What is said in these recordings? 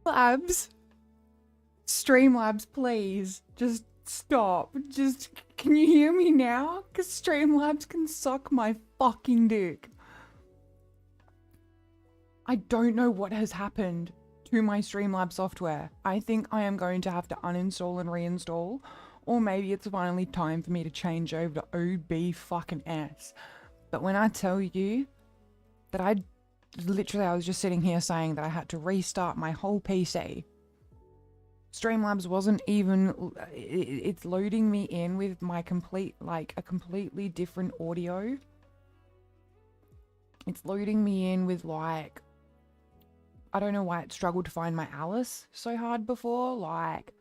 Labs. Streamlabs, please. Just stop. Just, can you hear me now? Because Streamlabs can suck my fucking dick. I don't know what has happened to my Streamlabs software. I think I am going to have to uninstall and reinstall. Or maybe it's finally time for me to change over to OB fucking S. But when I tell you that I was just sitting here saying that I had to restart my whole PC. Streamlabs wasn't even, it's loading me in with my a completely different audio. It's loading me in with like, I don't know why it struggled to find my Alice so hard before. Like,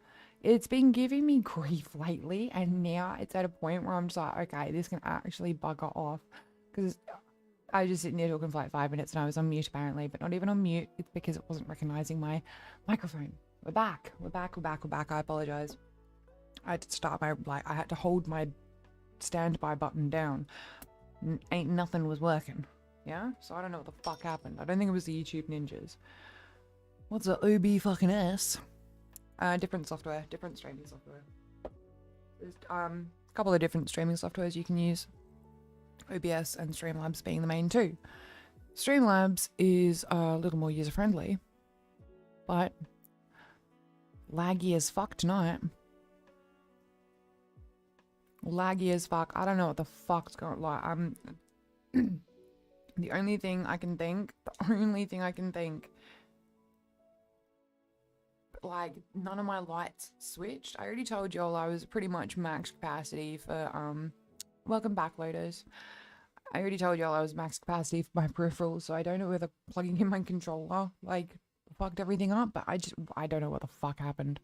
it's been giving me grief lately, and now it's at a point where I'm just like, okay, this can actually bugger off. Because I was just sitting there talking for like 5 minutes and I was on mute apparently, but not even on mute. It's because it wasn't recognizing my microphone. We're back. We're back. I apologize. I had to start my, I had to hold my standby button down. Ain't nothing was working. Yeah? So I don't know what the fuck happened. I don't think it was the YouTube ninjas. What's a OB fucking S? Different software. Different streaming software. There's a couple of different streaming softwares you can use. OBS and Streamlabs being the main two. Streamlabs is a little more user-friendly, but laggy as fuck tonight. Laggy as fuck. I don't know what the fuck's going on. The only thing I can think, like, none of my lights switched. I already told y'all I was pretty much max capacity for, welcome back, loaders. I already told y'all I was max capacity for my peripherals, so I don't know whether plugging in my controller, like, fucked everything up, but I don't know what the fuck happened.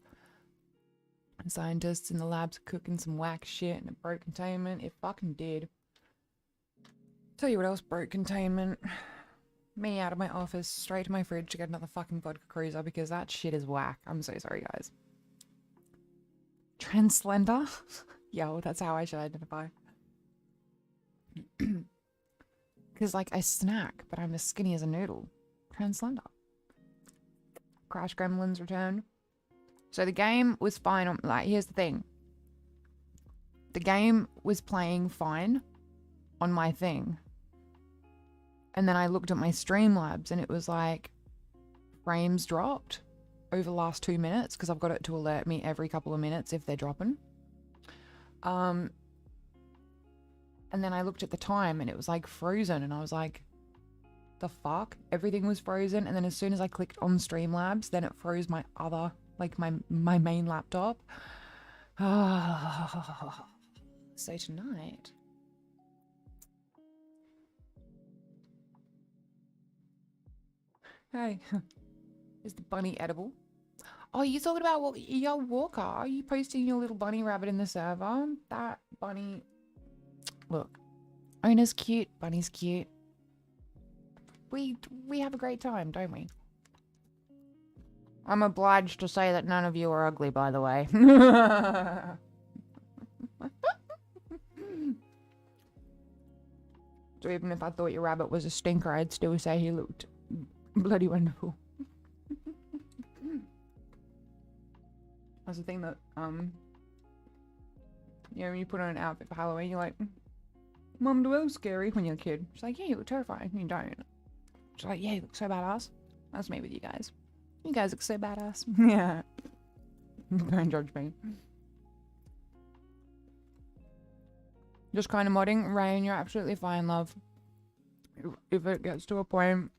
Scientists in the labs cooking some whack shit and it broke containment. It fucking did. Tell you what else broke containment. Me out of my office, straight to my fridge to get another fucking vodka cruiser because that shit is whack. I'm so sorry, guys. Translender? Yo, that's how I should identify. Because, like, I snack, but I'm as skinny as a noodle. Translender. Crash Gremlins return. So the game was fine on, like, here's the thing. The game was playing fine on my thing. And then I looked at my Streamlabs and it was like, frames dropped over the last 2 minutes because I've got it to alert me every couple of minutes if they're dropping. And then I looked at the time and it was like frozen and I was like, the fuck? Everything was frozen. And then as soon as I clicked on Streamlabs, then it froze my other, like my main laptop. So tonight... Hey, is the bunny edible? Oh, you talking about what, yo, Walker? Are you posting your little bunny rabbit in the server? That bunny... Look, owner's cute, bunny's cute. We have a great time, don't we? I'm obliged to say that none of you are ugly, by the way. So even if I thought your rabbit was a stinker, I'd still say he looked bloody wonderful. That's the thing that, you know, when you put on an outfit for Halloween, you're like, Mum, do I look scary when you're a kid? She's like, yeah, you look terrifying. You don't. She's like, yeah, you look so badass. That's me with you guys. You guys look so badass. Yeah. Don't judge me. Just kind of modding. Rain, you're absolutely fine, love. If it gets to a point,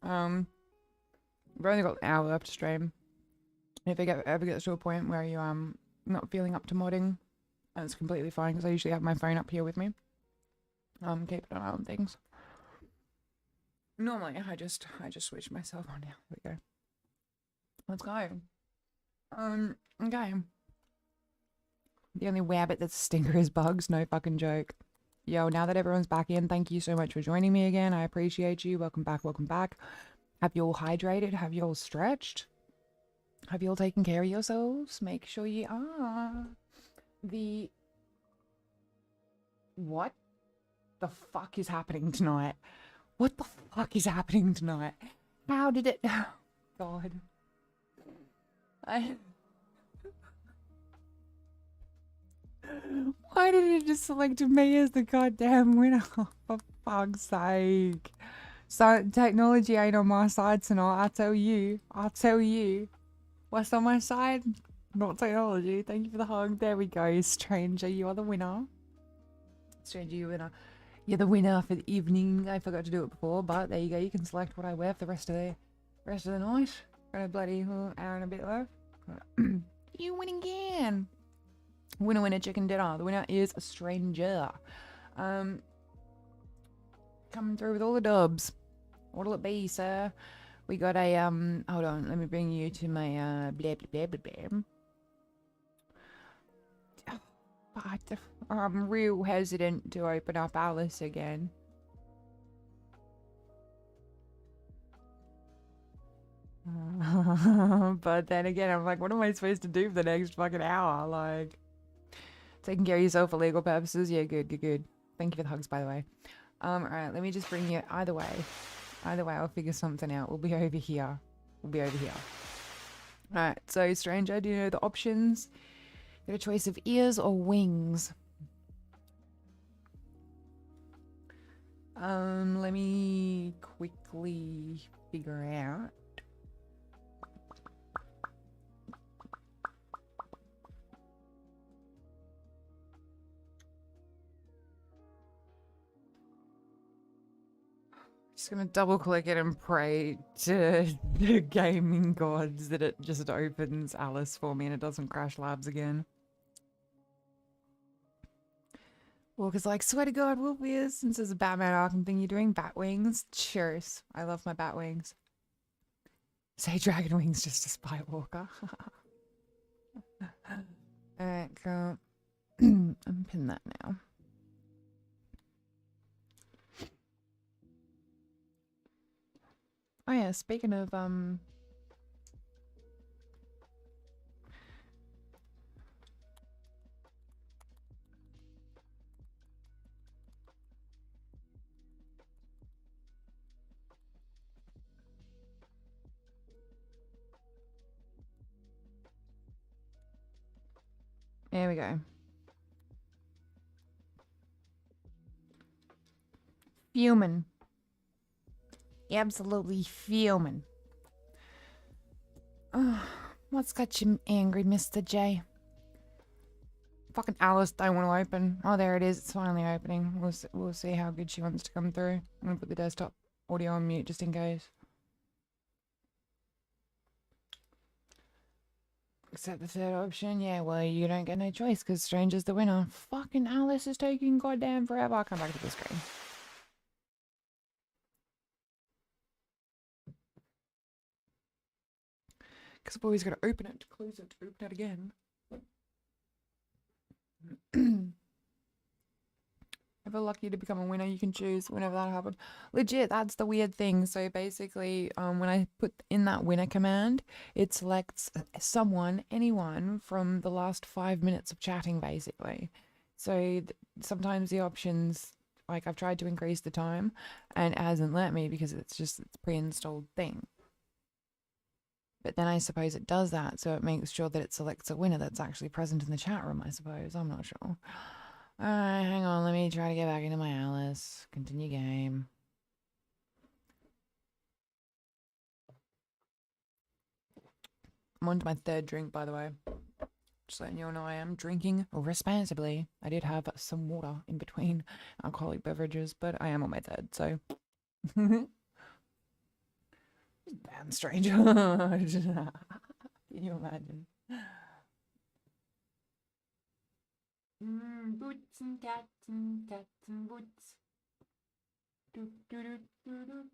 we've only got an hour left to stream. If it ever gets to a point where you not feeling up to modding, that's completely fine because I usually have my phone up here with me. Keep an eye on things. Normally, I just switch myself on now. There we go. Let's go. Okay. The only rabbit that's a stinker is bugs. No fucking joke. Yo, now that everyone's back in, thank you so much for joining me again. I appreciate you. Welcome back. Welcome back. Have you all hydrated? Have you all stretched? Have you all taken care of yourselves? Make sure you are. What the fuck is happening tonight? What the fuck is happening tonight? How did it... God. I... Why did it just select me as the goddamn winner? For fuck's sake. So technology ain't on my side tonight, I tell you. I tell you. What's on my side? Not technology. Thank you for the hug. There we go. Stranger, you are the winner. Stranger, you're the winner. You're the winner for the evening. I forgot to do it before, but there you go. You can select what I wear for the rest of the night. Got a bloody hour and a bit left. You win again. Winner, winner, chicken dinner. The winner is a stranger. Coming through with all the dubs. What'll it be, sir? We got a hold on, let me bring you to my blah blah blah blah blah. But I'm real hesitant to open up Alice again. But then again, I'm like, what am I supposed to do for the next fucking hour? Like, taking care of yourself for legal purposes? Yeah, good, good, good. Thank you for the hugs, by the way. Alright, let me just bring you either way. Either way, I'll figure something out. We'll be over here. We'll be over here. Alright, so stranger, do you know the options? You got a choice of ears or wings. Let me quickly figure out. Just gonna double click it and pray to the gaming gods that it just opens Alice for me and it doesn't crash labs again. Walker's like, swear to God, Wolfius, since there's a Batman Arkham thing you're doing, bat wings. Cheers. I love my bat wings. Say dragon wings just to spite Walker. Alright, cool. Unpin that now. Oh yeah, speaking of there we go. Fuming. Absolutely fuming. What's got you angry, Mr. J? Fucking Alice don't want to open. Oh, there it is. It's finally opening. We'll see how good she wants to come through. I'm gonna put the desktop audio on mute just in case. Accept the third option. Yeah, well, you don't get no choice because Stranger's the winner. Fucking Alice is taking goddamn forever. I'll come back to the screen. Because I've always got to open it, close it, open it again. If you're lucky to become a winner, you can choose whenever that happens. Legit, that's the weird thing. So basically, when I put in that winner command, it selects someone, anyone from the last 5 minutes of chatting, basically. So sometimes the options, like I've tried to increase the time and it hasn't let me because it's pre-installed thing. But then I suppose it does that, so it makes sure that it selects a winner that's actually present in the chat room, I suppose. I'm not sure. Alright, hang on. Let me try to get back into my Alice. Continue game. I'm on to my third drink, by the way. Just letting you all know I am drinking responsibly. I did have some water in between alcoholic beverages, but I am on my third, so... Damn stranger. Can you imagine? Boots and cats and boots. Do, do, do, do, do.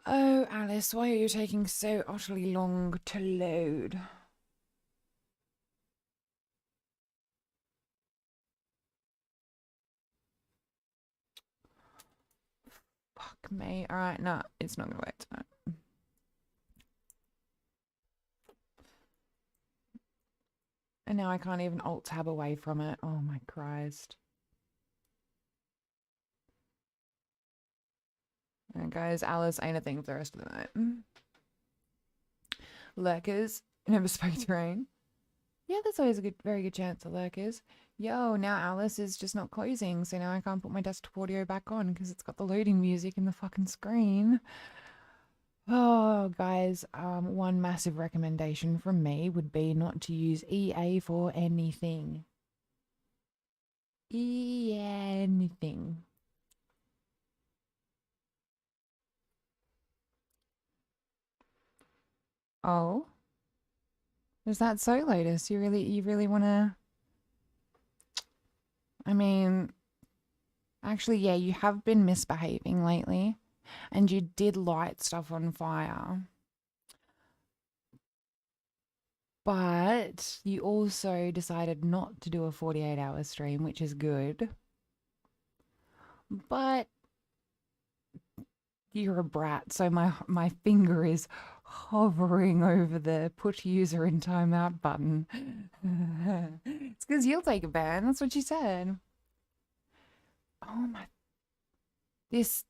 Oh, Alice, why are you taking so utterly long to load? Fuck me. Alright, nah, it's not gonna work tonight. And now I can't even alt tab away from it. Oh my Christ. Alright guys, Alice ain't a thing for the rest of the night. Lurkers. Never spoke to Rain. Yeah, there's always a very good chance of lurkers. Yo, now Alice is just not closing, so now I can't put my desktop audio back on because it's got the loading music in the fucking screen. Oh, guys, one massive recommendation from me would be not to use EA for anything. Anything. Oh, is that so, Lotus? You really wanna? I mean, actually, yeah, you have been misbehaving lately, and you did light stuff on fire. But you also decided not to do a 48-hour stream, which is good. But you're a brat, so my finger is hovering over the put user in timeout button. It's because you'll take a ban. That's what she said. Oh my. This.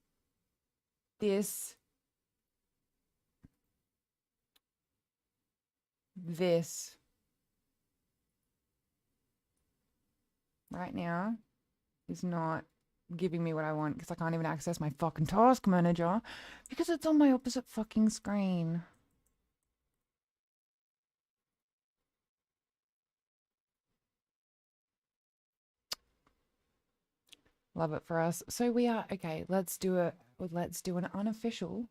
Right now is not giving me what I want because I can't even access my fucking task manager because it's on my opposite fucking screen. Love it for us. So we are okay. Let's do an unofficial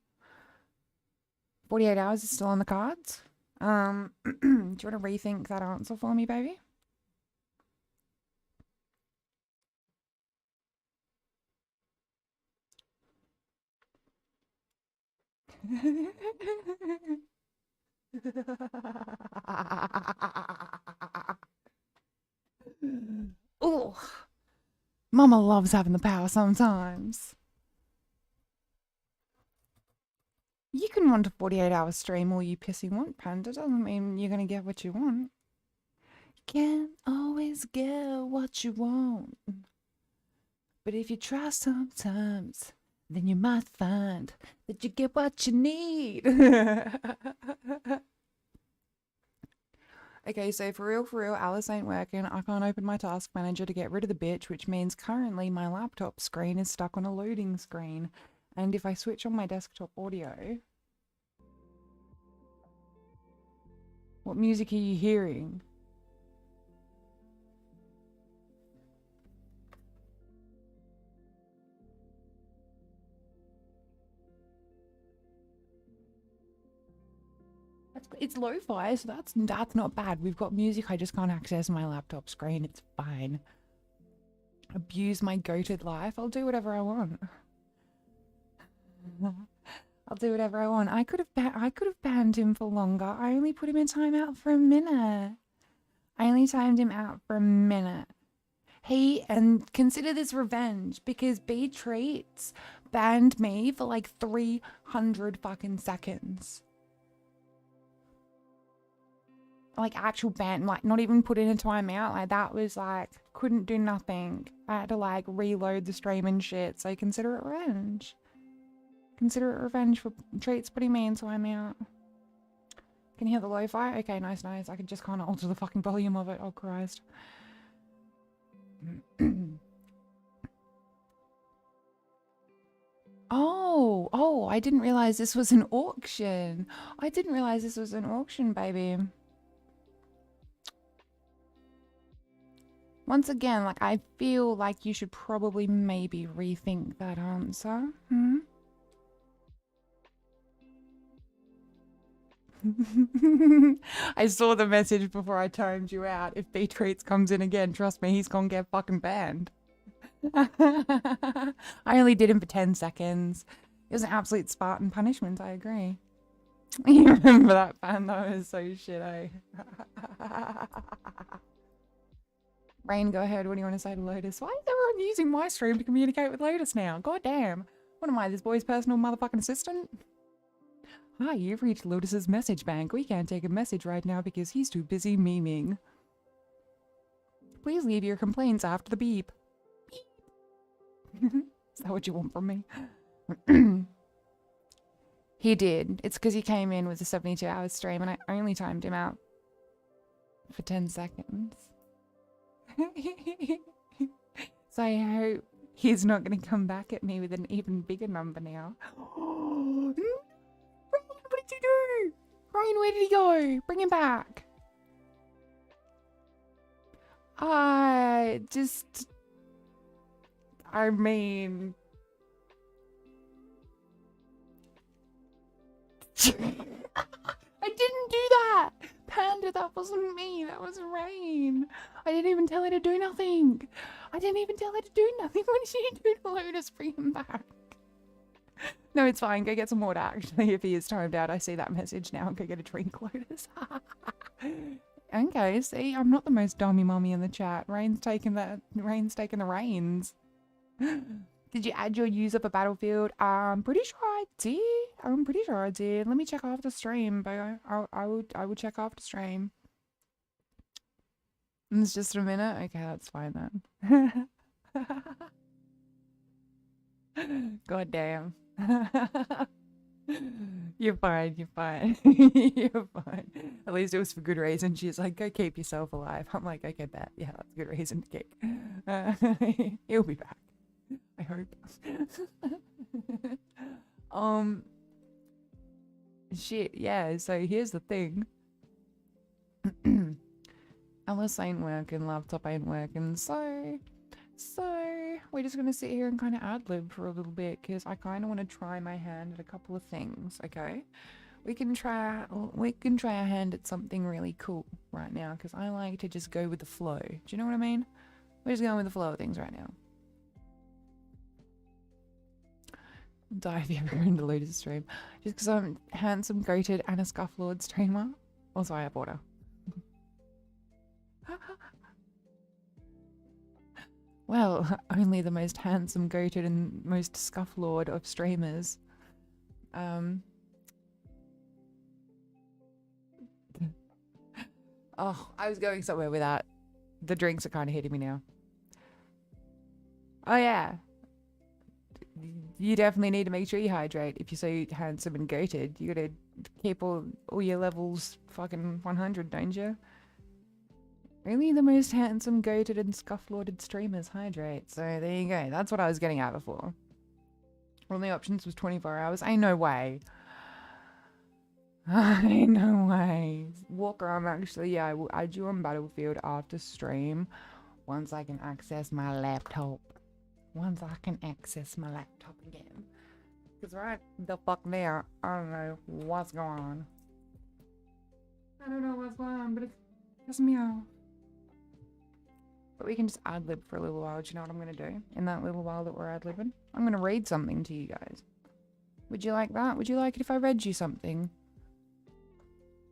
48 hours is still on the cards. Do you want to rethink that answer for me, baby? Oh, Mama loves having the power sometimes. You can want a 48-hour stream all you pissy want, Panda. Doesn't mean you're going to get what you want. Can't always get what you want. But if you try sometimes, then you might find that you get what you need. Okay, so for real, Alice ain't working. I can't open my task manager to get rid of the bitch, which means currently my laptop screen is stuck on a loading screen. And if I switch on my desktop audio... What music are you hearing? It's lo-fi, so that's not bad. We've got music, I just can't access my laptop screen. It's fine. Abuse my goated life. I'll do whatever I want. I'll do whatever I want. I could have banned him for longer. I only put him in timeout for a minute. I only timed him out for a minute. And consider this revenge because B Treats banned me for like 300 fucking seconds. Like actual ban, like not even put in a timeout. Like that was like, couldn't do nothing. I had to like reload the stream and shit. So consider it revenge. Consider it revenge for Treats putting me in timeout. Can you hear the lo-fi? Okay, nice. I can just kind of alter the fucking volume of it. Oh, Christ. Oh, I didn't realize this was an auction. I didn't realize this was an auction, baby. Once again, like, I feel like you should probably maybe rethink that answer. I saw the message before I timed you out. If B Treats comes in again, trust me, he's gonna get fucking banned. I only did him for 10 seconds. It was an absolute Spartan punishment, I agree. You remember that ban? That was so shit, eh? Rain, go ahead. What do you want to say to Lotus? Why is everyone using my stream to communicate with Lotus now? God damn. What am I, this boy's personal motherfucking assistant? Hi, you've reached Lotus's message bank. We can't take a message right now because he's too busy memeing. Please leave your complaints after the beep. Beep. Is that what you want from me? He did. It's because he came in with a 72-hour stream and I only timed him out for 10 seconds. So I hope he's not going to come back at me with an even bigger number now. Rain, what did you do? Rain, where did he go? Bring him back. I mean... I didn't do that! Panda, that wasn't me. That was Rain. I didn't even tell her to do nothing. I didn't even tell her to do nothing. What did she do to Lotus? Bring him back. No, it's fine. Go get some water, actually. If he is timed out, I see that message now. Go get a drink, Lotus. Okay, see, I'm not the most dummy mummy in the chat. Rain's taking the reins. Did you add your user for Battlefield? I'm pretty sure I did. Let me check after stream, but I will check after stream. It's just a minute? Okay, that's fine then. God damn. You're fine, you're fine. You're fine. At least it was for good reason. She's like, go keep yourself alive. I'm like, okay, bet. Yeah, that's a good reason to kick. He'll be back. I hope. Shit, yeah, so here's the thing. Alice ain't working, laptop ain't working, so we're just gonna sit here and kind of ad-lib for a little bit, because I kind of want to try my hand at a couple of things, okay? We can try our hand at something really cool right now, because I like to just go with the flow. Do you know what I mean? We're just going with the flow of things right now. Die if you ever go into Lotus stream. Just because I'm handsome, goated, and a scufflord streamer. Also, I have water. Well, only the most handsome, goated, and most scufflord of streamers. Oh, I was going somewhere with that. The drinks are kind of hitting me now. Oh, yeah. You definitely need to make sure you hydrate. If you're so handsome and goated, you gotta keep all your levels fucking 100, don't you? Only the most handsome, goated, and scufflorded streamers hydrate. So there you go. That's what I was getting at before. One of the options was 24 hours. Ain't no way. Ain't no way. Walker, yeah, I will add you on Battlefield after stream once I can access my laptop. Once I can access my laptop again. Because right the fuck there, I don't know what's going on. I don't know what's going on, but it's just meow. But we can just ad-lib for a little while. Do you know what I'm going to do? In that little while that we're ad-libbing? I'm going to read something to you guys. Would you like that? Would you like it if I read you something?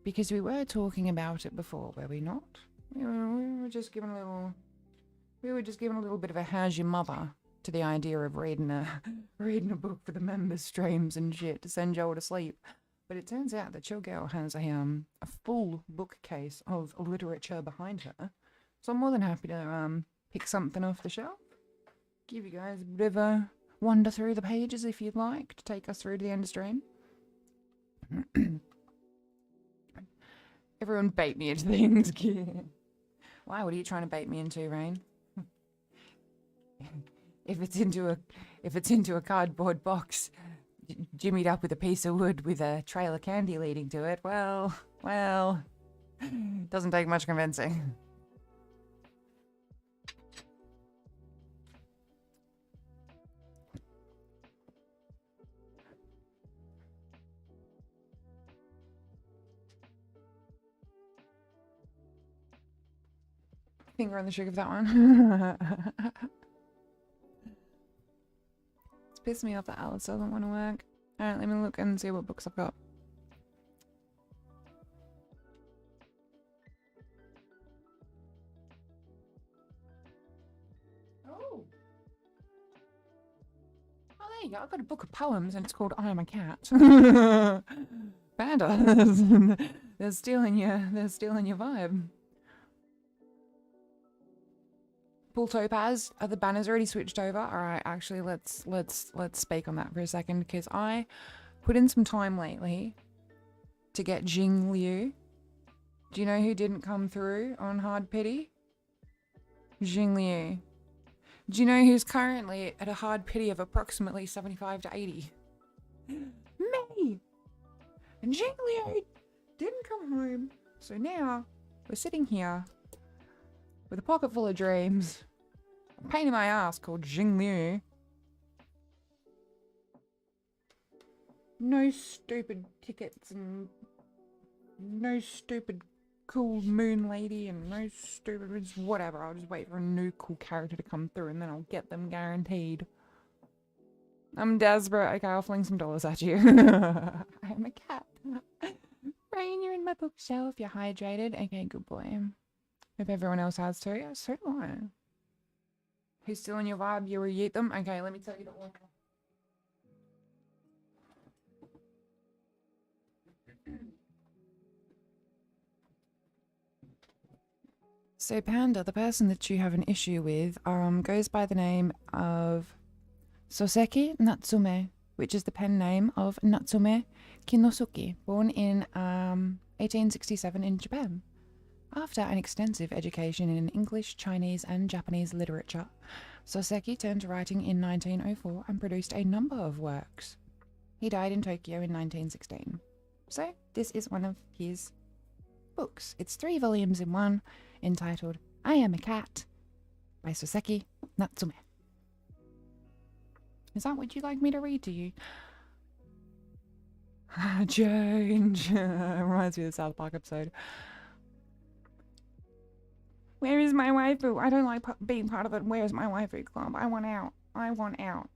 Because we were talking about it before, were we not? We were just giving a little... We were just giving a little bit of a how's your mother to the idea of reading a book for the members' streams and shit to send Joel to sleep. But it turns out that your girl has a full bookcase of literature behind her. So I'm more than happy to pick something off the shelf. Give you guys a bit of a wander through the pages if you'd like to take us through to the end of stream. Everyone bait me into things. Why? What are you trying to bait me into, Rain? If it's into a cardboard box, jimmied up with a piece of wood with a trail of candy leading to it, well, doesn't take much convincing. Finger on the trigger for that one. It's pissed me off that Alice doesn't want to work. Alright, let me look and see what books I've got. Oh, there you go. I've got a book of poems and it's called I Am a Cat. Panda. They're stealing your vibe. Pull Topaz, are the banners already switched over? Alright, actually let's speak on that for a second, because I put in some time lately to get Jing Liu. Do you know who didn't come through on hard pity? Jing Liu. Do you know who's currently at a hard pity of approximately 75 to 80? Me! And Jing Liu didn't come home. So now we're sitting here with a pocket full of dreams, a pain in my ass called Jing Liu. No stupid tickets and no stupid cool moon lady and no stupid whatever. I'll just wait for a new cool character to come through and then I'll get them guaranteed. I'm desperate. Okay, I'll fling some dollars at you. I'm a cat. Rain, you're in my bookshelf. You're hydrated. Okay, good boy. Hope everyone else has too. Yeah, so do I. Who's still in your vibe? You re-eat them? Okay, let me tell you the order. So Panda, the person that you have an issue with, goes by the name of Soseki Natsume, which is the pen name of Natsume Kinosuke, born in 1867 in Japan. After an extensive education in English, Chinese, and Japanese literature, Soseki turned to writing in 1904 and produced a number of works. He died in Tokyo in 1916. So this is one of his books. It's 3 volumes in one, entitled I Am a Cat by Soseki Natsume. Is that what you'd like me to read to you? Change. Reminds me of the South Park episode. Where is my waifu? I don't like being part of it. Where's my waifu club? I want out. I want out.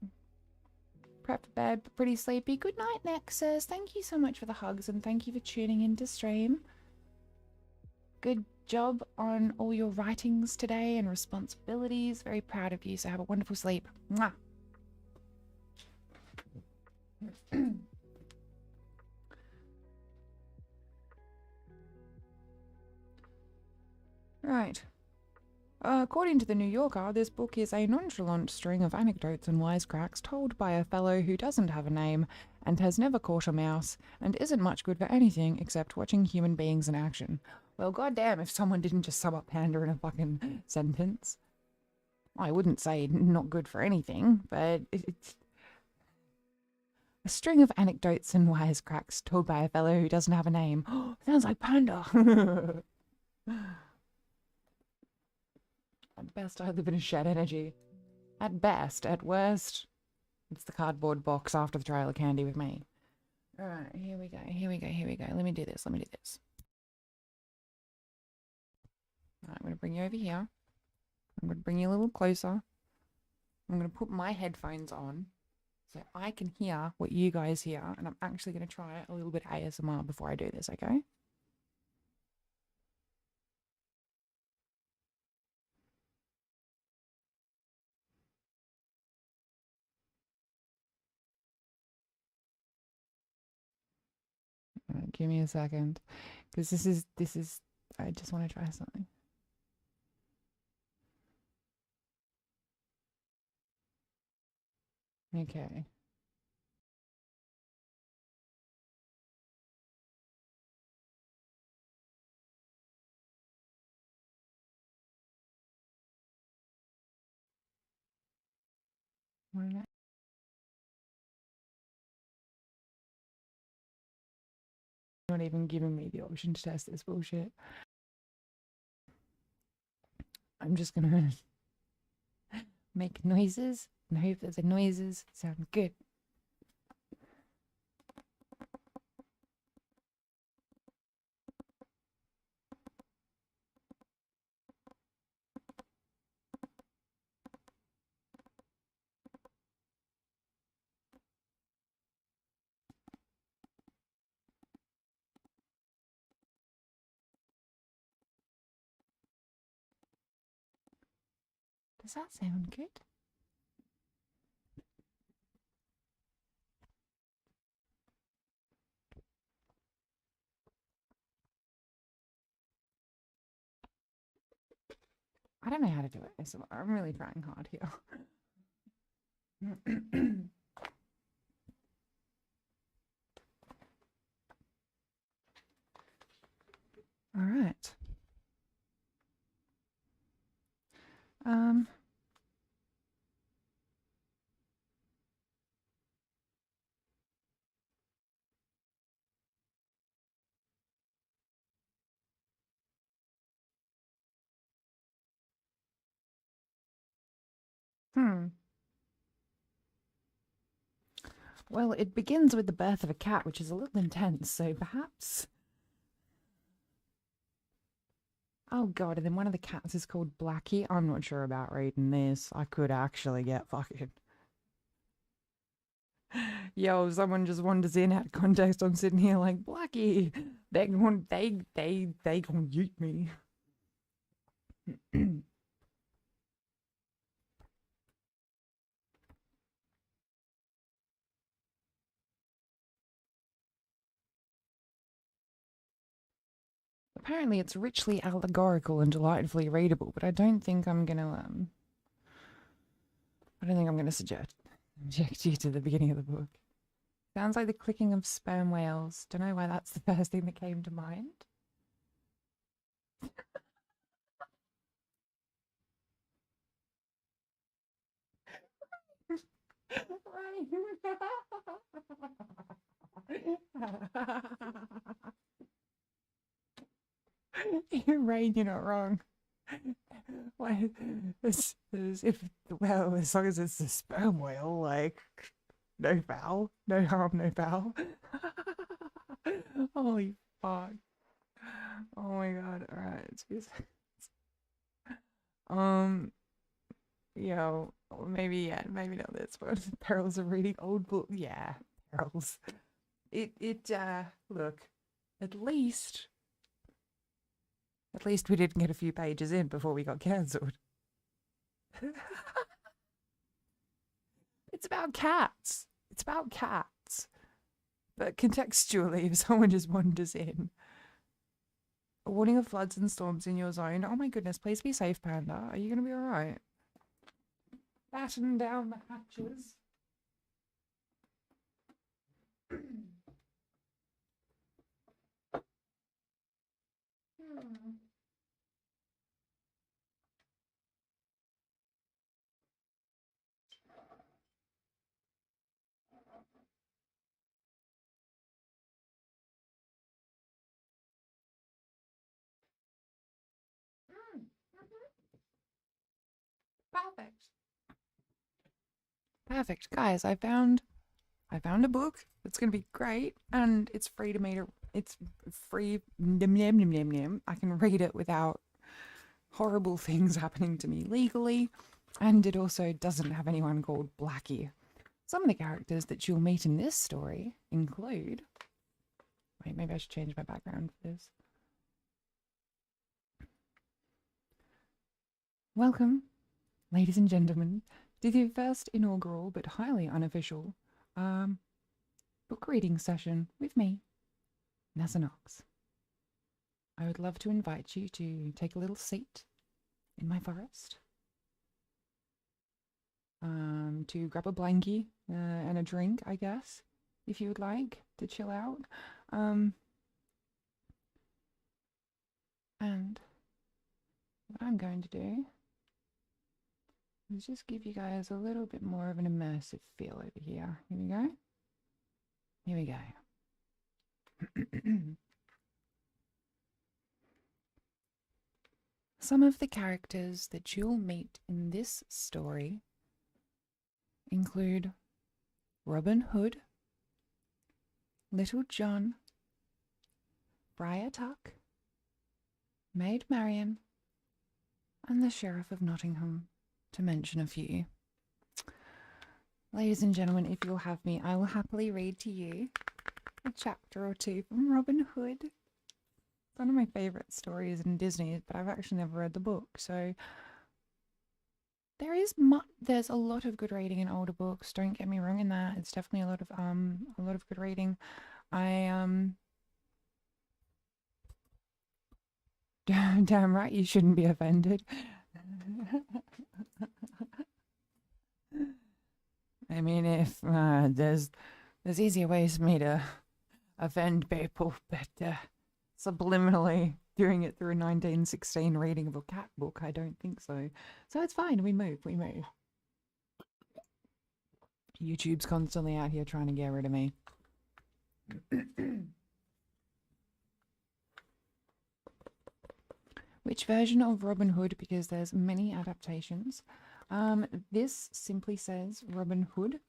Prep for bed, but pretty sleepy. Good night, Nexus. Thank you so much for the hugs and thank you for tuning in to stream. Good job on all your writings today and responsibilities. Very proud of you. So have a wonderful sleep. Mwah. Right. According to the New Yorker, this book is a nonchalant string of anecdotes and wisecracks told by a fellow who doesn't have a name and has never caught a mouse and isn't much good for anything except watching human beings in action. Well, goddamn, if someone didn't just sum up Panda in a fucking sentence. I wouldn't say not good for anything, but it's a string of anecdotes and wisecracks told by a fellow who doesn't have a name. Sounds like Panda. At best, I live in a shared energy. At best, at worst, it's the cardboard box after the trail of candy with me. Alright, here we go, here we go, here we go. Let me do this, let me do this. Alright, I'm going to bring you over here. I'm going to bring you a little closer. I'm going to put my headphones on so I can hear what you guys hear. And I'm actually going to try a little bit of ASMR before I do this, okay? Alright, give me a second. Because this is, I just want to try something. Okay. Not even giving me the option to test this bullshit. I'm just gonna make noises and hope that the noises sound good. Does that sound good? I don't know how to do it, so I'm really trying hard here. Hmm. Well, it begins with the birth of a cat, which is a little intense, so perhaps... Oh god, and then one of the cats is called Blackie. I'm not sure about reading this. I could actually get fucking... Yo, someone just wanders in out of context. I'm sitting here like, Blackie, they gon' yeet me. Apparently it's richly allegorical and delightfully readable, but I don't think I'm gonna subject you to the beginning of the book. Sounds like the clicking of sperm whales. Don't know why that's the first thing that came to mind. You're right, you're not wrong. Why, well, as long as it's a sperm whale, like, no foul, no harm, no foul. Holy fuck. Oh my god, alright, it's just... Yo, maybe, yeah, maybe not this one. Perils of reading old book. Yeah, perils. Look, at least we didn't get a few pages in before we got cancelled. It's about cats. It's about cats. But contextually, if someone just wanders in, a warning of floods and storms in your zone. Oh my goodness, please be safe, Panda. Are you going to be alright? Batten down the hatches. Perfect. Perfect. Guys, I found a book that's going to be great, and it's free to me to... It's free. I can read it without horrible things happening to me legally, and it also doesn't have anyone called Blackie. Some of the characters that you'll meet in this story include... Wait, maybe I should change my background for this. Welcome, ladies and gentlemen, to the first inaugural but highly unofficial book reading session with me, Nessa Noxx. I would love to invite you to take a little seat in my forest, to grab a blankie and a drink, I guess, if you would like to chill out. And what I'm going to do is just give you guys a little bit more of an immersive feel over here. Here we go. Here we go. Some of the characters that you'll meet in this story include Robin Hood, Little John, Friar Tuck, Maid Marian, and the Sheriff of Nottingham, to mention a few. Ladies and gentlemen, if you'll have me, I will happily read to you a chapter or two from Robin Hood. It's one of my favourite stories in Disney, but I've actually never read the book, so there's a lot of good reading in older books. Don't get me wrong in that. It's definitely a lot of good reading. Damn right you shouldn't be offended. I mean, if there's easier ways for me to offend people, but subliminally doing it through a 1916 reading of a cat book, I don't think so. So it's fine. We move. YouTube's constantly out here trying to get rid of me. Which version of Robin Hood, because there's many adaptations, This simply says Robin Hood.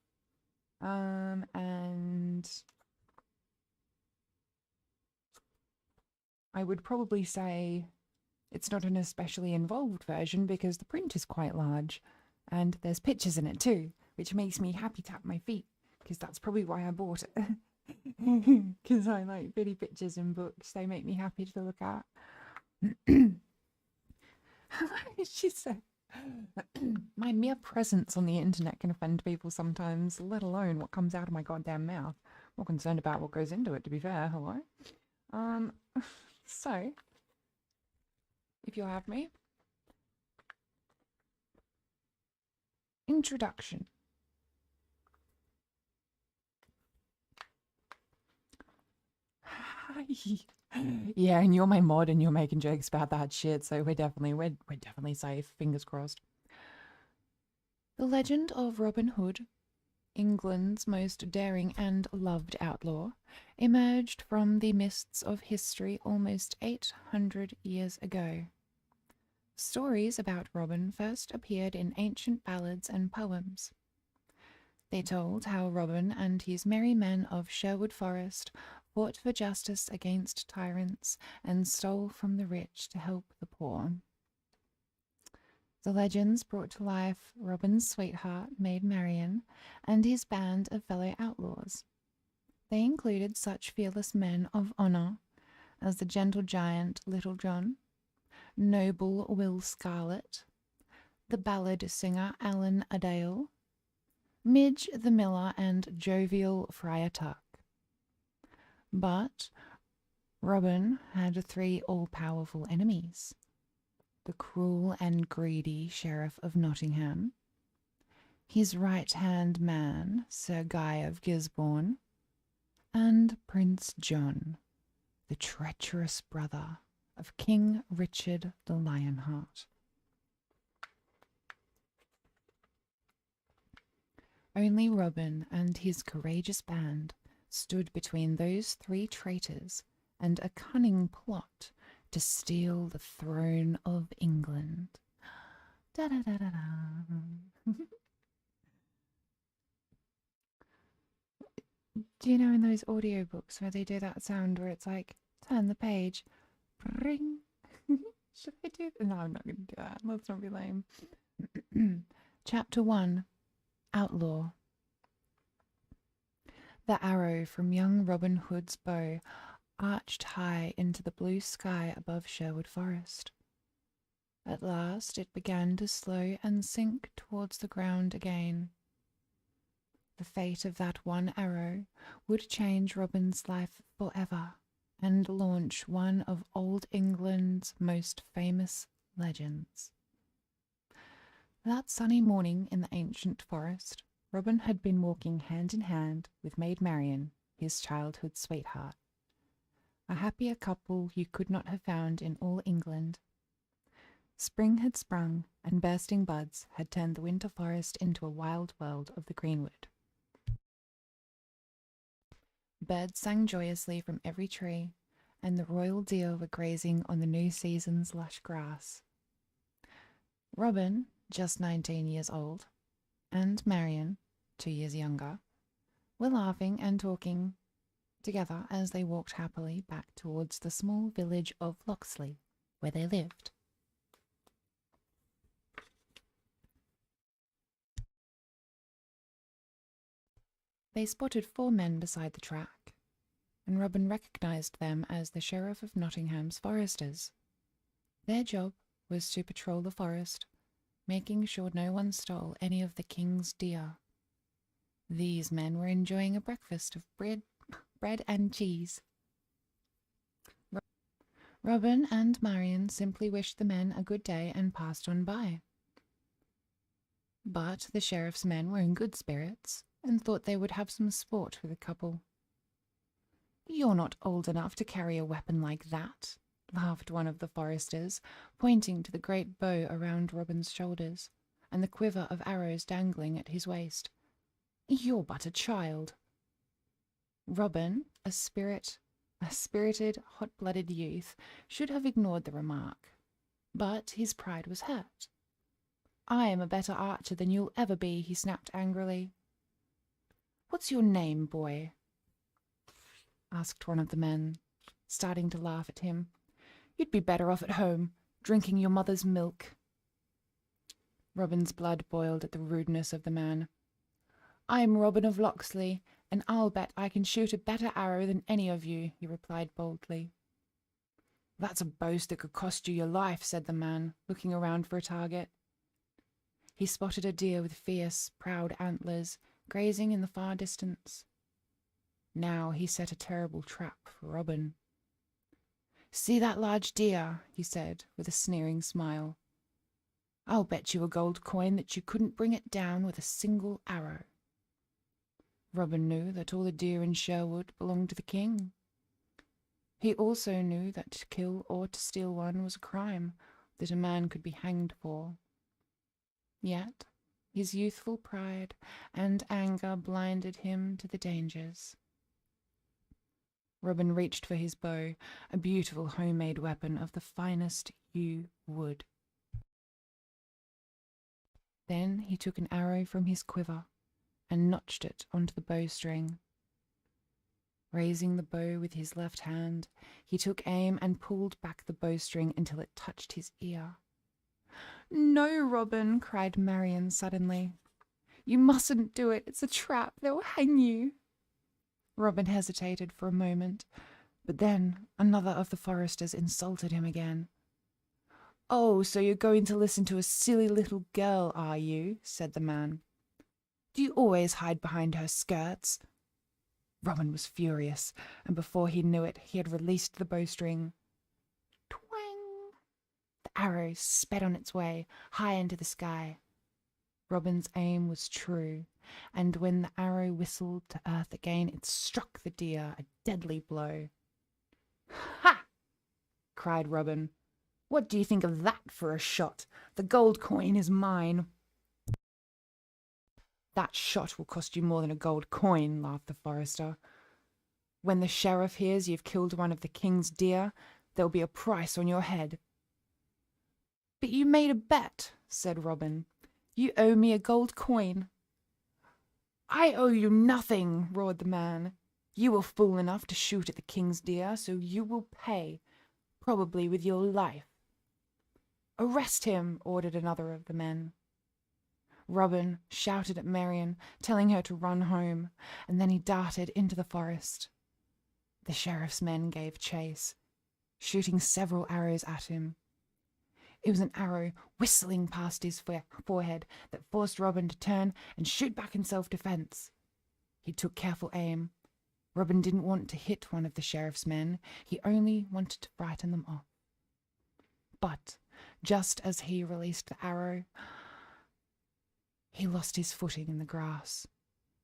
And I would probably say it's not an especially involved version because the print is quite large and there's pictures in it too, which makes me happy tap my feet because that's probably why I bought it. Because I like pretty pictures in books. They make me happy to look at. She said, my mere presence on the internet can offend people sometimes, let alone what comes out of my goddamn mouth. More concerned about what goes into it, to be fair. Hello? So, if you'll have me. Introduction. Yeah, and you're my mod and you're making jokes about that shit, so we're definitely safe, fingers crossed. The legend of Robin Hood, England's most daring and loved outlaw, emerged from the mists of history almost 800 years ago. Stories about Robin first appeared in ancient ballads and poems. They told how Robin and his merry men of Sherwood Forest fought for justice against tyrants and stole from the rich to help the poor. The legends brought to life Robin's sweetheart, Maid Marian, and his band of fellow outlaws. They included such fearless men of honour as the gentle giant Little John, noble Will Scarlet, the ballad singer Alan Adale, Midge the Miller, and jovial Friar Tuck. But Robin had 3 all-powerful enemies: the cruel and greedy Sheriff of Nottingham, his right-hand man, Sir Guy of Gisborne, and Prince John, the treacherous brother of King Richard the Lionheart. Only Robin and his courageous band stood between those 3 traitors and a cunning plot to steal the throne of England. Da da da da da. Do you know in those audiobooks where they do that sound where it's like, turn the page, ring? Should I do that? No, I'm not going to do that. Let's not be lame. Chapter 1, Outlaw. The arrow from young Robin Hood's bow arched high into the blue sky above Sherwood Forest. At last it began to slow and sink towards the ground again. The fate of that one arrow would change Robin's life forever and launch one of old England's most famous legends. That sunny morning in the ancient forest, Robin had been walking hand in hand with Maid Marian, his childhood sweetheart. A happier couple you could not have found in all England. Spring had sprung, and bursting buds had turned the winter forest into a wild world of the greenwood. Birds sang joyously from every tree, and the royal deer were grazing on the new season's lush grass. Robin, just 19 years old, and Marian, 2 years younger, were laughing and talking together as they walked happily back towards the small village of Loxley, where they lived. They spotted 4 men beside the track, and Robin recognised them as the Sheriff of Nottingham's foresters. Their job was to patrol the forest, making sure no one stole any of the king's deer. These men were enjoying a breakfast of bread and cheese. Robin and Marian simply wished the men a good day and passed on by. But the sheriff's men were in good spirits and thought they would have some sport with the couple. "You're not old enough to carry a weapon like that," laughed one of the foresters, pointing to the great bow around Robin's shoulders and the quiver of arrows dangling at his waist. "You're but a child." Robin, a spirited, hot-blooded youth, should have ignored the remark, but his pride was hurt. I am a better archer than you'll ever be, he snapped angrily. What's your name, boy? Asked one of the men, starting to laugh at him. You'd be better off at home, drinking your mother's milk. Robin's blood boiled at the rudeness of the man. I'm Robin of Locksley, and I'll bet I can shoot a better arrow than any of you, he replied boldly. That's a boast that could cost you your life, said the man, looking around for a target. He spotted a deer with fierce, proud antlers, grazing in the far distance. Now he set a terrible trap for Robin. See that large deer, he said, with a sneering smile. I'll bet you a gold coin that you couldn't bring it down with a single arrow. Robin knew that all the deer in Sherwood belonged to the king. He also knew that to kill or to steal one was a crime that a man could be hanged for. Yet his youthful pride and anger blinded him to the dangers. Robin reached for his bow, a beautiful homemade weapon of the finest yew wood. Then he took an arrow from his quiver and notched it onto the bowstring. Raising the bow with his left hand, he took aim and pulled back the bowstring until it touched his ear. No, Robin, cried Marion suddenly. You mustn't do it. It's a trap. They'll hang you. Robin hesitated for a moment, but then another of the foresters insulted him again. Oh, so you're going to listen to a silly little girl, are you? Said the man. Do you always hide behind her skirts? Robin was furious, and before he knew it, he had released the bowstring. Twang! The arrow sped on its way, high into the sky. Robin's aim was true, and when the arrow whistled to earth again, it struck the deer a deadly blow. Ha! Cried Robin. What do you think of that for a shot? The gold coin is mine. That shot will cost you more than a gold coin, laughed the forester. When the sheriff hears you've killed one of the king's deer, there'll be a price on your head. But you made a bet, said Robin. You owe me a gold coin. I owe you nothing, roared the man. You were fool enough to shoot at the king's deer, so you will pay, probably with your life. Arrest him, ordered another of the men. Robin shouted at Marion, telling her to run home, and then he darted into the forest. The sheriff's men gave chase, shooting several arrows at him. It was an arrow whistling past his forehead that forced Robin to turn and shoot back in self-defense. He took careful aim. Robin didn't want to hit one of the sheriff's men. He only wanted to frighten them off. But just as he released the arrow, he lost his footing in the grass.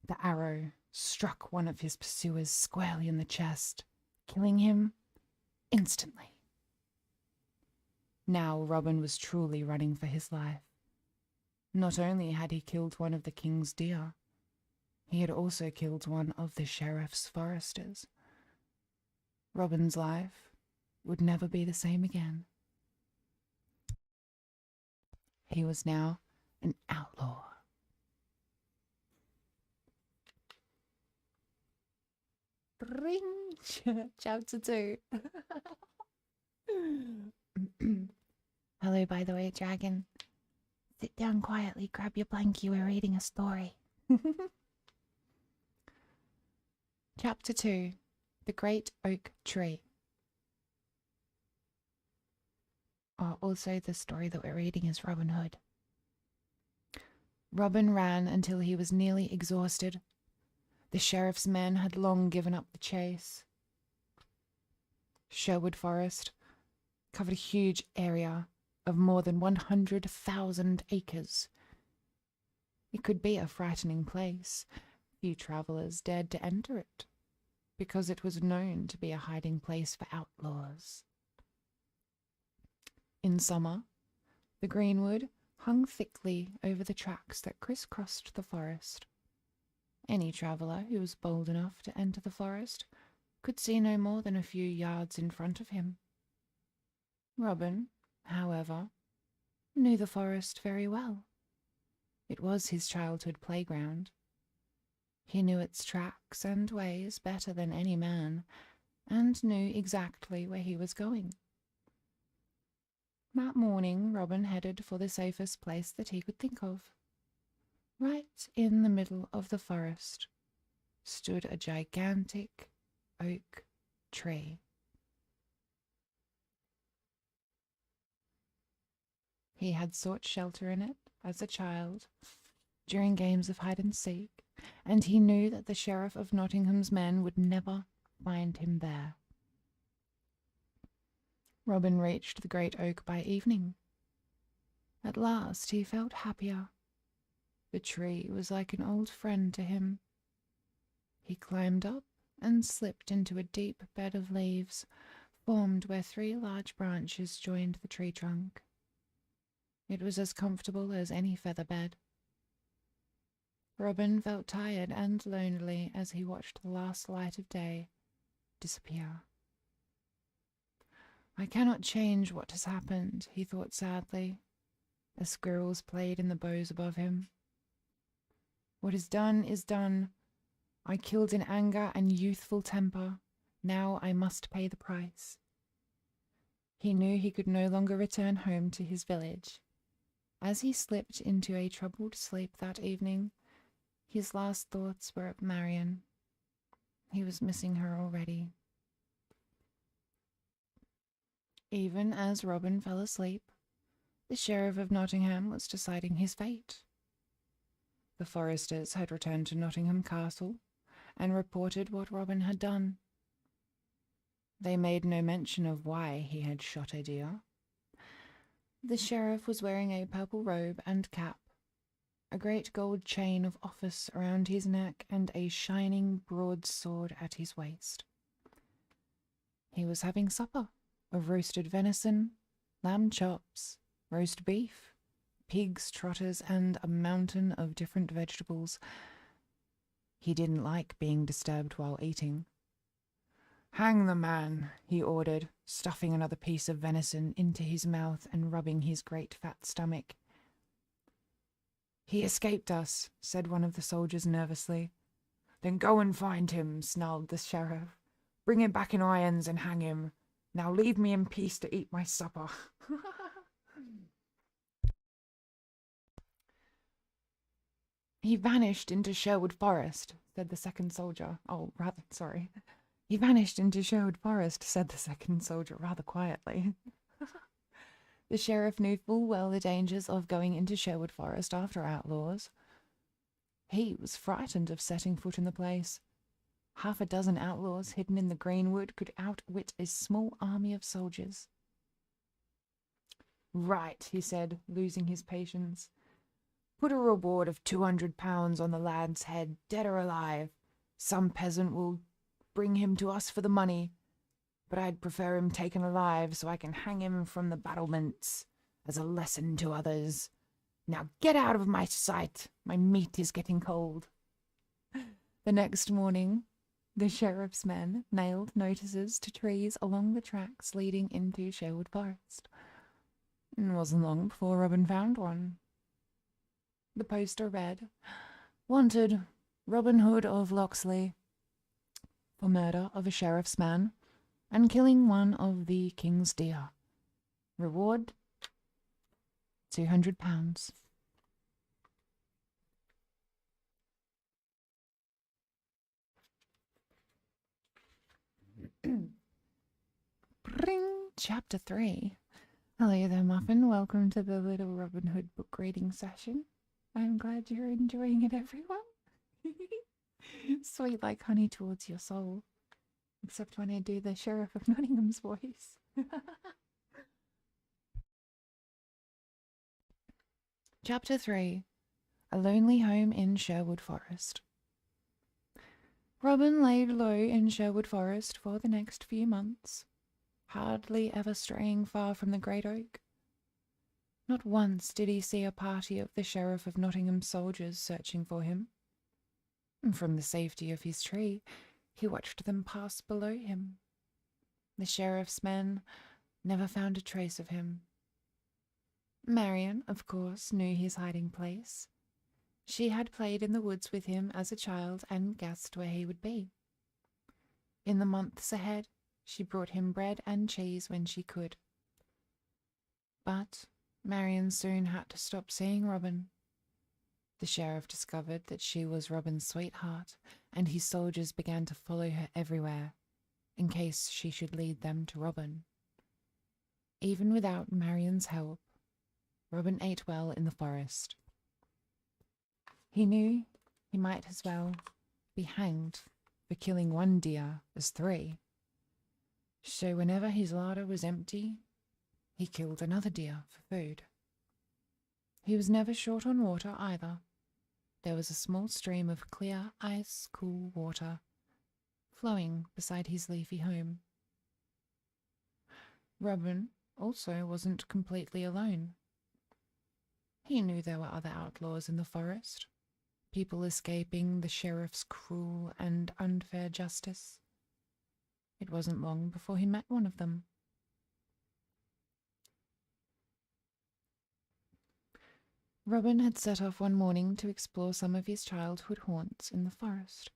The arrow struck one of his pursuers squarely in the chest, killing him instantly. Now Robin was truly running for his life. Not only had he killed one of the king's deer, he had also killed one of the sheriff's foresters. Robin's life would never be the same again. He was now an outlaw. Ring! Chapter 2. Hello, by the way, dragon. Sit down quietly, grab your blankie, we're reading a story. Chapter 2. The Great Oak Tree. Also, the story that we're reading is Robin Hood. Robin ran until he was nearly exhausted. The sheriff's men had long given up the chase. Sherwood Forest covered a huge area of more than 100,000 acres. It could be a frightening place. Few travellers dared to enter it, because it was known to be a hiding place for outlaws. In summer, the greenwood hung thickly over the tracks that crisscrossed the forest. Any traveller who was bold enough to enter the forest could see no more than a few yards in front of him. Robin, however, knew the forest very well It was his childhood playground. He knew its tracks and ways better than any man, and knew exactly where he was going. That morning, Robin headed for the safest place that he could think of. Right in the middle of the forest stood a gigantic oak tree. He had sought shelter in it as a child during games of hide and seek, and he knew that the Sheriff of Nottingham's men would never find him there. Robin reached the great oak by evening. At last he felt happier. The tree was like an old friend to him. He climbed up and slipped into a deep bed of leaves formed where 3 large branches joined the tree trunk. It was as comfortable as any feather bed. Robin felt tired and lonely as he watched the last light of day disappear. I cannot change what has happened, he thought sadly, as squirrels played in the boughs above him. What is done is done. I killed in anger and youthful temper. Now I must pay the price. He knew he could no longer return home to his village. As he slipped into a troubled sleep that evening, his last thoughts were of Marion. He was missing her already. Even as Robin fell asleep, the Sheriff of Nottingham was deciding his fate. The foresters had returned to Nottingham Castle and reported what Robin had done. They made no mention of why he had shot a deer. The sheriff was wearing a purple robe and cap, a great gold chain of office around his neck, and a shining broadsword at his waist. He was having supper of roasted venison, lamb chops, roast beef, pig's trotters, and a mountain of different vegetables. He didn't like being disturbed while eating. "Hang the man," he ordered, stuffing another piece of venison into his mouth and rubbing his great fat stomach. "He escaped us," said one of the soldiers nervously. "Then go and find him," snarled the sheriff. "Bring him back in irons and hang him. Now leave me in peace to eat my supper." "He vanished into Sherwood Forest," said the second soldier. "He vanished into Sherwood Forest," said the second soldier rather quietly. The sheriff knew full well the dangers of going into Sherwood Forest after outlaws. He was frightened of setting foot in the place. 6 outlaws hidden in the greenwood could outwit a small army of soldiers. "Right," he said, losing his patience. "Put a reward of £200 on the lad's head, dead or alive. Some peasant will bring him to us for the money, but I'd prefer him taken alive so I can hang him from the battlements as a lesson to others. Now get out of my sight. My meat is getting cold." The next morning, the sheriff's men nailed notices to trees along the tracks leading into Sherwood Forest. It wasn't long before Robin found one. The poster read, "Wanted, Robin Hood of Locksley, for murder of a sheriff's man and killing one of the king's deer. Reward, £200. Bring, Chapter 3. Hello there, Muffin. Welcome to the Little Robin Hood book reading session. I'm glad you're enjoying it, everyone. Sweet like honey towards your soul. Except when I do the Sheriff of Nottingham's voice. Chapter 3. A Lonely Home in Sherwood Forest. Robin laid low in Sherwood Forest for the next few months, hardly ever straying far from the great oak. Not once did he see a party of the Sheriff of Nottingham's soldiers searching for him. From the safety of his tree, he watched them pass below him. The sheriff's men never found a trace of him. Marion, of course, knew his hiding place. She had played in the woods with him as a child and guessed where he would be. In the months ahead, she brought him bread and cheese when she could. But Marion soon had to stop seeing Robin. The sheriff discovered that she was Robin's sweetheart, and his soldiers began to follow her everywhere, in case she should lead them to Robin. Even without Marion's help, Robin ate well in the forest. He knew he might as well be hanged for killing one deer as 3. So whenever his larder was empty, he killed another deer for food. He was never short on water either. There was a small stream of clear, ice-cool water flowing beside his leafy home. Robin also wasn't completely alone. He knew there were other outlaws in the forest, people escaping the sheriff's cruel and unfair justice. It wasn't long before he met one of them. Robin had set off one morning to explore some of his childhood haunts in the forest.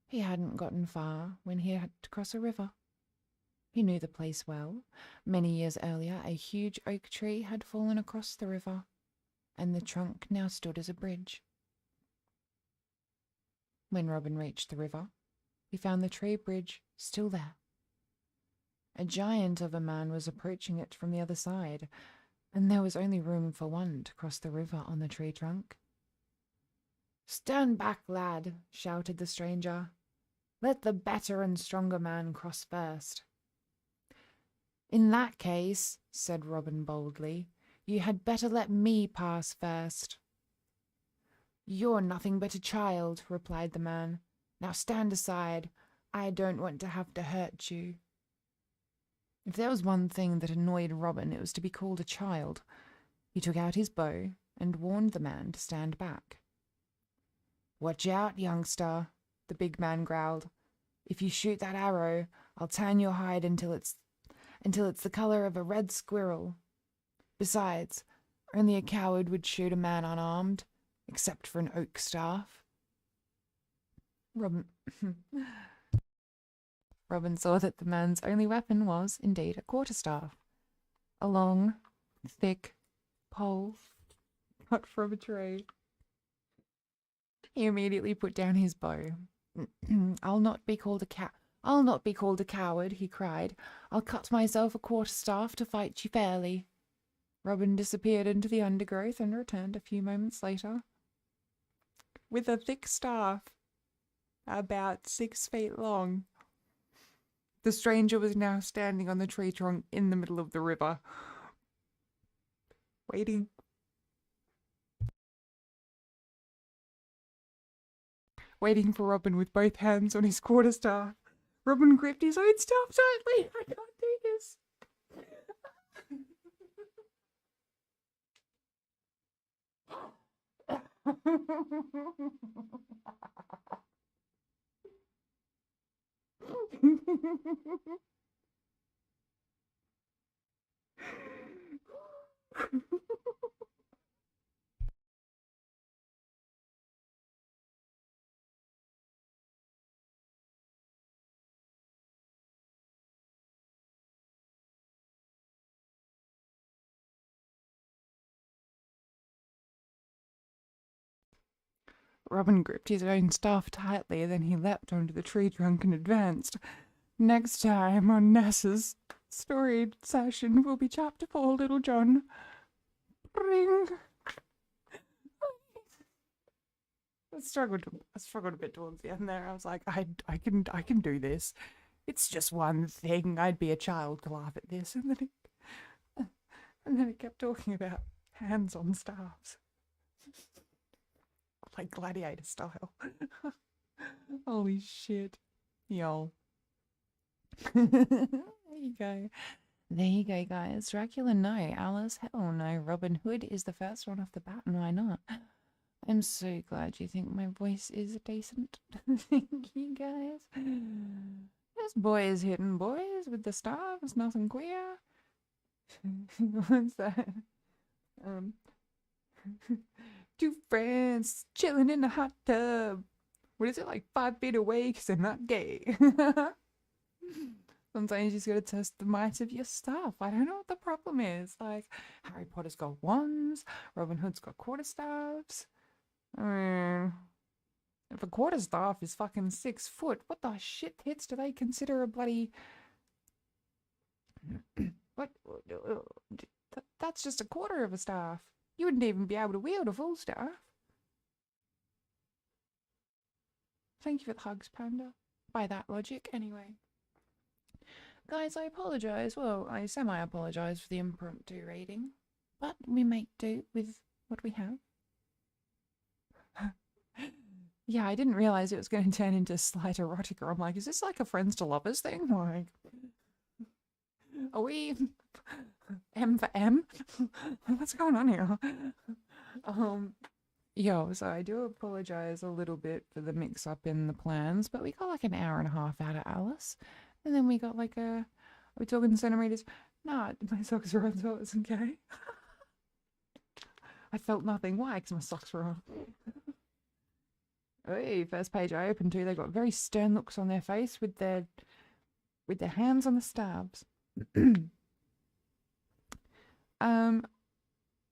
He hadn't gotten far when he had to cross a river. He knew the place well. Many years earlier, a huge oak tree had fallen across the river, and the trunk now stood as a bridge. When Robin reached the river, he found the tree bridge still there. A giant of a man was approaching it from the other side, and there was only room for one to cross the river on the tree trunk. "Stand back, lad," shouted the stranger. "Let the better and stronger man cross first." "In that case," said Robin boldly, "you had better let me pass first." "You're nothing but a child," replied the man. "Now stand aside. I don't want to have to hurt you." If there was one thing that annoyed Robin, it was to be called a child. He took out his bow and warned the man to stand back. "Watch out, youngster," the big man growled. "If you shoot that arrow, I'll tan your hide until it's the color of a red squirrel. Besides, only a coward would shoot a man unarmed, except for an oak staff." Robin saw that the man's only weapon was, indeed, a quarterstaff, a long, thick pole cut from a tree. He immediately put down his bow. I'll not be called a coward," he cried. "I'll cut myself a quarterstaff to fight you fairly." Robin disappeared into the undergrowth and returned a few moments later with a thick staff about 6 feet long. The stranger was now standing on the tree trunk in the middle of the river, waiting for Robin with both hands on his quarterstaff. Robin gripped his own staff tightly. "I can't do this." Robin gripped his own staff tightly, then he leapt onto the tree trunk and advanced. Next time on Nessa's story session will be chapter 4, Little John. Ring. I struggled a bit towards the end there. I was like, I can do this. It's just one thing. I'd be a child to laugh at this. And then it kept talking about hands on staffs. Like gladiator style. Holy shit. Yo. There you go, guys. Dracula, no. Alice, hell no. Robin Hood is the first one off the bat, and why not? I'm so glad you think my voice is decent. Thank you, guys. This boy is hitting boys with the staff. Nothing queer. What's that? Two friends chilling in a hot tub. What is it, like 5 feet away because they're not gay? Sometimes you just gotta test the might of your stuff. I don't know what the problem is. Like, Harry Potter's got wands, Robin Hood's got quarterstaffs. I mean, if a quarterstaff is fucking 6 foot, what the shit hits do they consider a bloody... what? That's just a quarter of a staff. You wouldn't even be able to wield a full staff. Thank you for the hugs, Panda. By that logic, anyway. Guys, I apologise. Well, I semi-apologise for the impromptu reading. But we make do with what we have. Yeah, I didn't realise it was going to turn into slight erotica. I'm like, is this like a friends to lovers thing? Like, are we M for M? What's going on here? So I do apologise a little bit for the mix-up in the plans, but we got like an hour and a half out of Alice. And then we got like are we talking centimetres? Nah, my socks are on, so it wasn't okay. I felt nothing. Why? Because my socks were on. Hey, first page I opened to, they got very stern looks on their face with their hands on the stabs.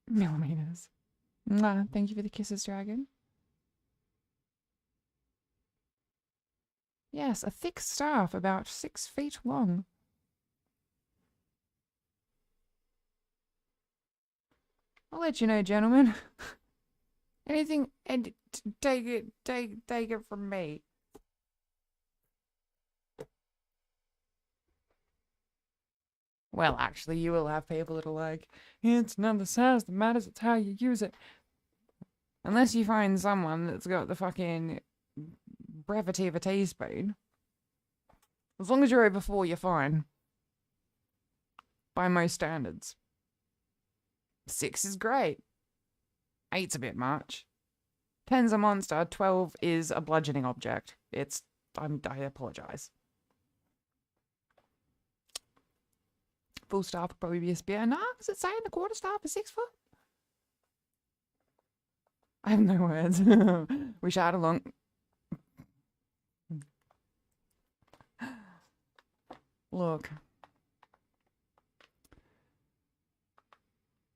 Millimeters. Mwah, thank you for the kisses, dragon. Yes, a thick staff about 6 feet long. I'll let you know, gentlemen. Anything, and take it from me. Well, actually, you will have people that are like, it's not the size that matters, it's how you use it. Unless you find someone that's got the fucking brevity of a teaspoon. As long as you're over 4, you're fine. By most standards. 6 is great. 8's a bit much. 10's a monster. 12 is a bludgeoning object. I apologise. Full staff would probably be a spear. Nah, is it saying the quarter staff is 6 foot? I have no words. We shout along. Look.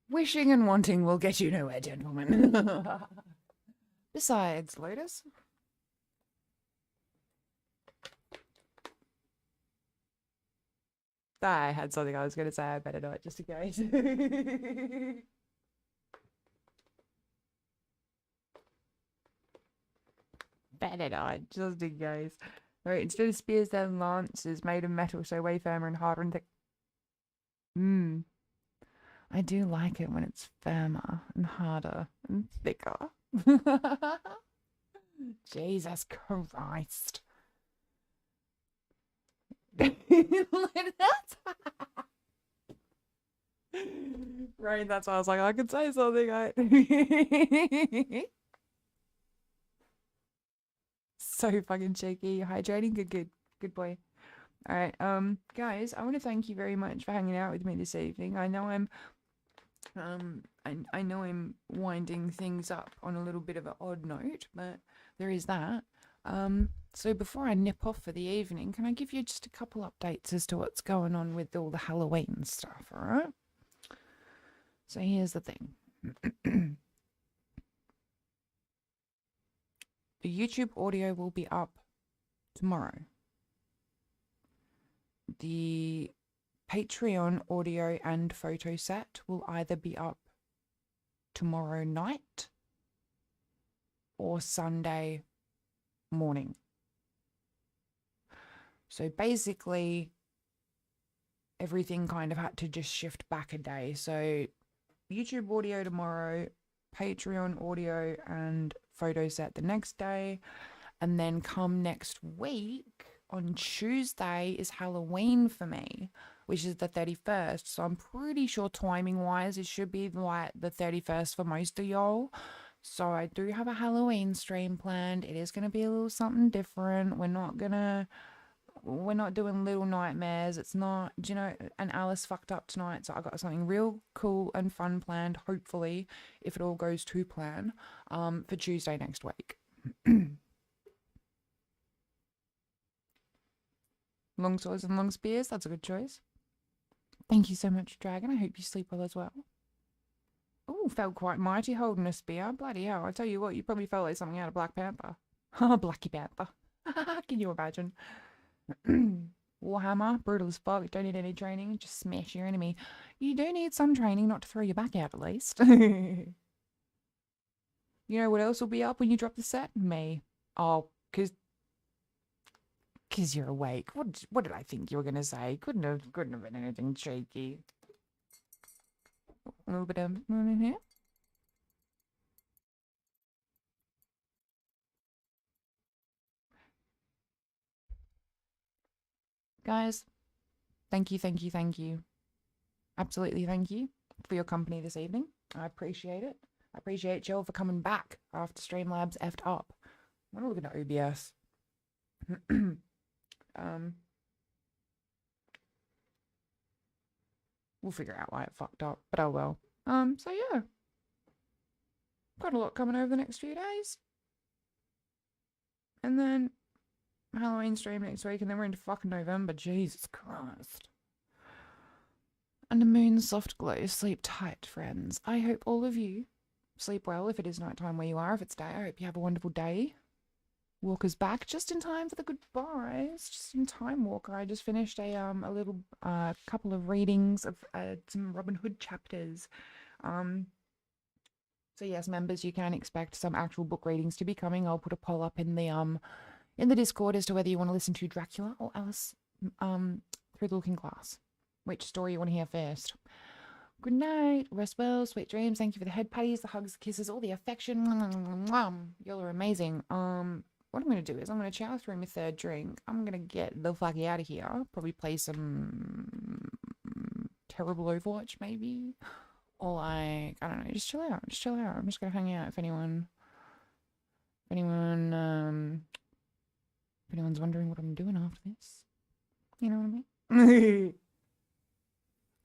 Wishing and wanting will get you nowhere, gentlemen. Besides, Lotus. I had something I was going to say. I better not, just in case. Better not, just in case. Right, instead of spears, then lances made of metal, so way firmer and harder and thick. I do like it when it's firmer and harder and thicker. Jesus Christ. Right, that's why I was like, I could say something. So fucking cheeky. Hydrating, good boy. All right, guys, I want to thank you very much for hanging out with me this evening. I know I'm winding things up on a little bit of an odd note, but there is that. So before I nip off for the evening, can I give you just a couple updates as to what's going on with all the Halloween stuff, all right? So here's the thing. The YouTube audio will be up tomorrow. The Patreon audio and photo set will either be up tomorrow night or Sunday morning. So basically, everything kind of had to just shift back a day. So YouTube audio tomorrow, Patreon audio and photo set the next day. And then come next week, on Tuesday is Halloween for me, which is the 31st. So I'm pretty sure timing-wise, it should be like the 31st for most of y'all. So I do have a Halloween stream planned. It is going to be a little something different. We're not going to we're not doing little nightmares. It's not, do you know, and Alice fucked up tonight, so I got something real cool and fun planned, hopefully, if it all goes to plan, for Tuesday next week. Long swords and long spears, that's a good choice. Thank you so much, Dragon. I hope you sleep well as well. Oh, felt quite mighty holding a spear. Bloody hell, I tell you what, you probably felt like something out of Black Panther. Oh, Blackie Panther. Can you imagine? Warhammer, brutal as fuck, don't need any training, just smash your enemy. You do need some training not to throw your back out at least. You know what else will be up when you drop the set? Me. Oh, cause you're awake. What did I think you were gonna say? Couldn't have been anything cheeky. A little bit of in here. Guys, thank you. Absolutely thank you for your company this evening. I appreciate it. I appreciate y'all for coming back after Streamlabs effed up. I'm gonna look at OBS. We'll figure out why it fucked up, but oh well. So yeah. Got a lot coming over the next few days. And then Halloween stream next week, and then we're into fucking November. Jesus Christ. And the moon's soft glow. Sleep tight, friends. I hope all of you sleep well if it is nighttime where you are. If it's day, I hope you have a wonderful day. Walker's back just in time for the goodbyes. Just in time, Walker. I just finished a little couple of readings of some Robin Hood chapters. So yes, members, you can expect some actual book readings to be coming. I'll put a poll up in the Discord as to whether you want to listen to Dracula or Alice Through the Looking Glass. Which story you want to hear first? Good night, rest well, sweet dreams. Thank you for the head patties, the hugs, the kisses, all the affection. Y'all are amazing. What I'm going to do is I'm going to chow through my third drink. I'm going to get the fuck out of here. Probably play some terrible Overwatch, maybe. Or like, I don't know, just chill out. Just chill out. I'm just going to hang out if anyone's wondering what I'm doing after this. You know what I mean?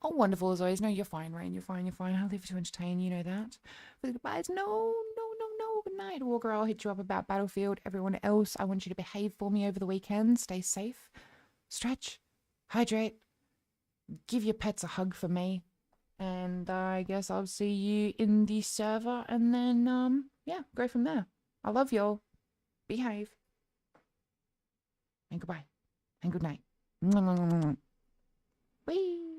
Oh, wonderful as always. No, you're fine, Rain. You're fine. I'll live to entertain. You know that. For the goodbyes, no. Good night, Walker. I'll hit you up about Battlefield. Everyone else, I want you to behave for me over the weekend. Stay safe. Stretch. Hydrate. Give your pets a hug for me. And I guess I'll see you in the server. And then, yeah, go from there. I love y'all. Behave. And goodbye. And good night. Bye.